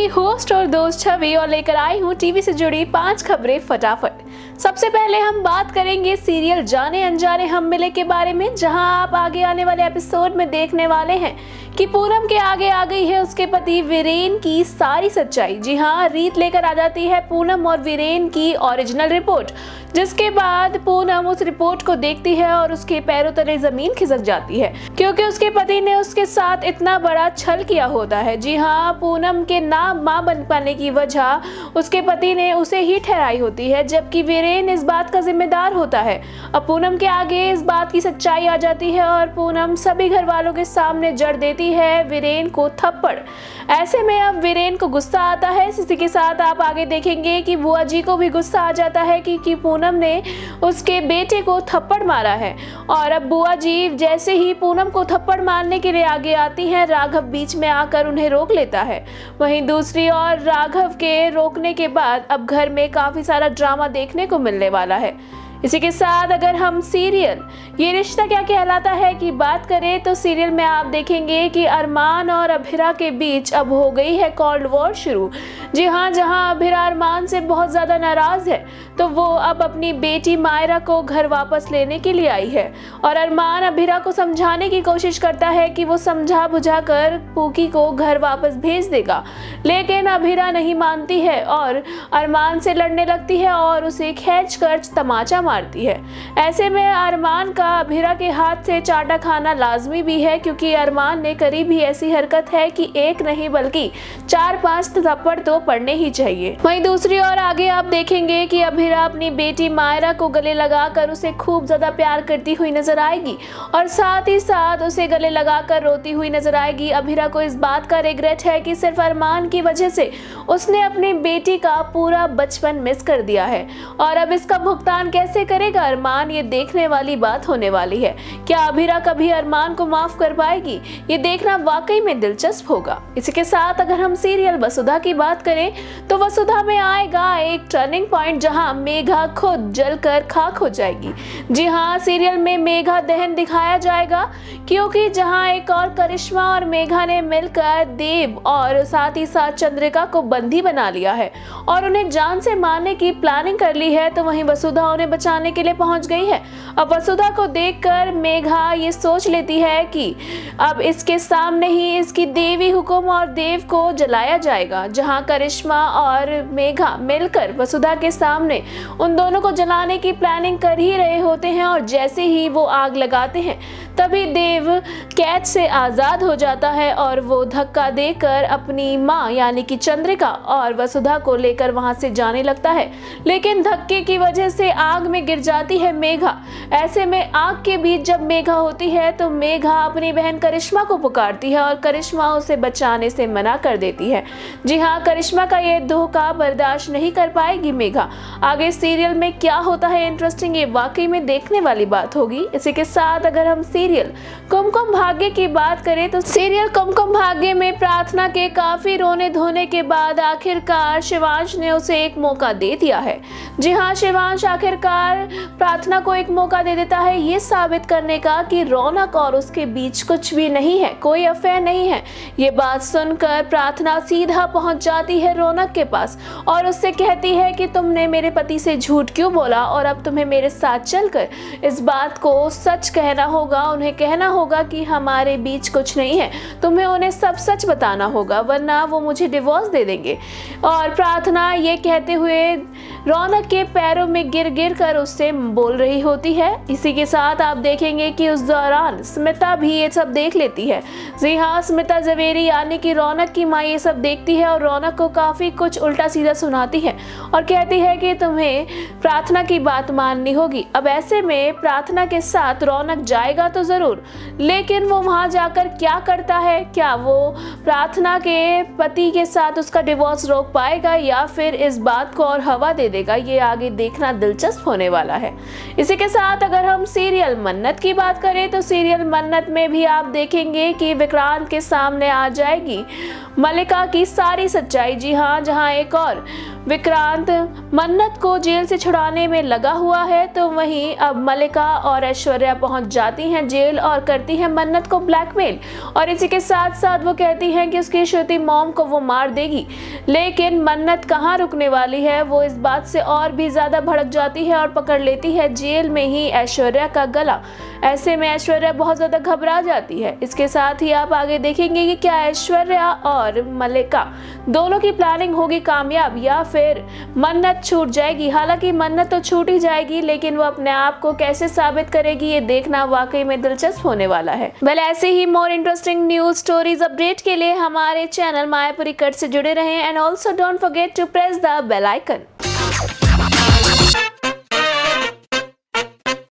आपकी होस्ट और दोस्त छवि और लेकर आई हूँ टीवी से जुड़ी 5 खबरें फटाफट। सबसे पहले हम बात करेंगे सीरियल जाने अनजाने हम मिले के बारे में, जहां आप आगे आने वाले एपिसोड में देखने वाले हैं कि पूनम के आगे आ गई है उसके पति वीरेन की सारी सच्चाई। जी हाँ, रीत लेकर आ जाती है पूनम और वीरेन की ओरिजिनल रिपोर्ट, जिसके बाद पूनम उस रिपोर्ट को देखती है और उसके पैरों तले जमीन खिसक जाती है, क्योंकि उसके पति ने उसके साथ इतना बड़ा छल किया होता है। जी हाँ, पूनम के ना मां बन पाने की वजह उसके पति ने उसे ही ठहराई होती है, जबकि वीरेन इस बात का जिम्मेदार होता है। अब पूनम के आगे इस बात की सच्चाई आ जाती है और पूनम सभी घर वालों के सामने जड़ देती है वीरेन को थप्पड़। ऐसे में अब वीरेन को गुस्सा आता है। इसी के साथ आप आगे देखेंगे कि बुआ जी को भी गुस्सा आ जाता है कि पूनम ने उसके बेटे को थप्पड़ मारा है। और अब बुआ जी जैसे ही पूनम को थप्पड़ मारने के लिए आगे आती हैं, राघव बीच में आकर उन्हें रोक लेता है। वहीं दूसरी ओर राघव के रोकने के बाद अब घर में काफी सारा ड्रामा देखने को मिलने वाला है। इसी के साथ अगर हम सीरियल ये रिश्ता क्या कहलाता है की बात करें, तो सीरियल में आप देखेंगे कि अरमान और अभिरा के बीच अब हो गई है कोल्ड वॉर शुरू। जी हाँ, जहाँ अभिरा अरमान से बहुत ज़्यादा नाराज़ है, तो वो अब अपनी बेटी मायरा को घर वापस लेने के लिए आई है। और अरमान अभिरा को समझाने की कोशिश करता है कि वो समझा बुझा कर पूकी को घर वापस भेज देगा, लेकिन अभिरा नहीं मानती है और अरमान से लड़ने लगती है और उसे खींच कर तमाचा मारती है। ऐसे में अरमान का अभिरा के हाथ से चाटा खाना लाजमी भी है, क्योंकि अरमान ने करी भी ऐसी हरकत है कि एक नहीं बल्कि 4-5 थप्पड़ तो पड़ने ही चाहिए। वहीं दूसरी ओर आगे आप देखेंगे कि अभिरा अपनी बेटी मायरा को गले लगाकर उसे खूब ज्यादा प्यार करती हुई नजर आएगी और साथ ही साथ उसे गले लगाकर रोती हुई नजर आएगी। अभिरा को इस बात का रिग्रेट है कि सिर्फ अरमान की वजह से उसने अपनी बेटी का पूरा बचपन मिस कर दिया है और अब इसका भुगतान कैसे करेगा अरमान, ये देखने वाली बात होने वाली है। क्या अभिरा कभी अरमान को माफ कर पाएगी, ये देखना वाकई में दिलचस्प होगा। इसी के साथ अगर हम सीरियल वसुधा की बात करें, तो वसुधा में आएगा एक टर्निंग पॉइंट जहां मेघा खुद जलकर खाक हो जाएगी। जी हाँ, सीरियल में मेघा दहन दिखाया जाएगा, क्योंकि जहां एक और करिश्मा और मेघा ने मिलकर देव और साथ ही साथ चंद्रिका को बंदी बना लिया है और उन्हें जान से मारने की प्लानिंग कर ली है, तो वहीं वसुधा उन्हें बचाने के लिए पहुंच गई है। अब वसुधा को देखकर मेघा ये सोच लेती है कि अब इसके सामने ही इसकी देवी हुकुम और देव को जलाया जाएगा। जहां करिश्मा और मेघा मिलकर वसुधा के सामने उन दोनों को जलाने की प्लानिंग कर ही रहे होते हैं और जैसे ही वो आग लगाते हैं, तभी देव कैद से आजाद हो जाता है और वो धक्का देकर अपनी माँ यानी कि चंद्रिका और वसुधा को लेकर वहां से जाने लगता है, लेकिन धक्के की वजह से आग में गिर जाती है मेघा। ऐसे में आग के बीच जब मेघा होती है, तो मेघा अपनी बहन करिश्मा को पुकारती है और करिश्मा उसे बचाने से मना कर देती है। जी हाँ, करिश्मा का ये धोखा बर्दाश्त नहीं कर पाएगी मेघा। आगे सीरियल में क्या होता है इंटरेस्टिंग, ये वाकई में देखने वाली बात होगी। इसी के साथ अगर हम सीरियल कुमकुम भाग्य की बात करें, तो सीरियल कुमकुम भाग्य में प्रार्थना के काफी रोने धोने के बाद आखिरकार शिवांश ने उसे एक मौका दे दिया है। जी हाँ, शिवांश आखिरकार प्रार्थना को एक मौका दे देता है ये साबित करने का कि रौनक और उसके बीच कुछ भी नहीं है, कोई अफेयर नहीं है। ये बात सुनकर प्रार्थना सीधा पहुंच जाती है रौनक के पास और उससे कहती है कि तुमने मेरे पति से झूठ क्यों बोला और अब तुम्हें मेरे साथ चलकर इस बात को सच कहना होगा। उन्हें कहना होगा कि हमारे बीच कुछ नहीं है, तुम्हें उन्हें सब सच बताना होगा, वरना वो मुझे डिवोर्स दे देंगे। और प्रार्थना ये कहते हुए रौनक के पैरों में गिर गिर कर उससे बोल रही होती है। इसी के साथ आप देखेंगे कि उस दौरान स्मिता भी ये सब देख लेती है। जी हाँ, स्मिता जवेरी यानी कि रौनक की माँ ये सब देखती है और रौनक को काफी कुछ उल्टा सीधा सुनाती है और कहती है कि तुम्हें प्रार्थना की बात माननी होगी। अब ऐसे में प्रार्थना के साथ रौनक जाएगा तो जरूर, लेकिन वो वहां जाकर क्या करता है, क्या वो प्रार्थना के पति के साथ उसका डिवोर्स रोक पाएगा या फिर इस बात को और हवा दे देगा, ये आगे देखना दिलचस्प होने वाला है। इसी के साथ अगर हम सीरियल मन्नत की बात करें, तो सीरियल मन्नत में भी आप देखेंगे कि विक्रांत के सामने आ जाएगी मल्लिका की सारी सच्चाई। जी हाँ, जहाँ एक और विक्रांत मन्नत को जेल से छुड़ाने में लगा हुआ है, तो वहीं अब मल्लिका और ऐश्वर्या पहुंच जाती हैं जेल और करती हैं मन्नत को ब्लैकमेल। और इसी के साथ साथ वो कहती हैं कि उसकी श्रुति मॉम को वो मार देगी। लेकिन मन्नत कहाँ रुकने वाली है, वो इस बात से और भी ज्यादा भड़क जाती है और पकड़ लेती है जेल में ही ऐश्वर्या का गला। ऐसे में ऐश्वर्या बहुत ज्यादा घबरा जाती है। इसके साथ ही आप आगे देखेंगे कि क्या ऐश्वर्या और मल्लिका दोनों की प्लानिंग होगी कामयाब या फिर मन्नत छूट जाएगी। हालांकि मन्नत तो छूट ही जाएगी, लेकिन वो अपने आप को कैसे साबित करेगी, ये देखना वाकई में दिलचस्प होने वाला है। ऐसे ही more interesting news stories update के लिए हमारे चैनल मायापुरी कट से जुड़े रहें and also don't forget to press the bell icon.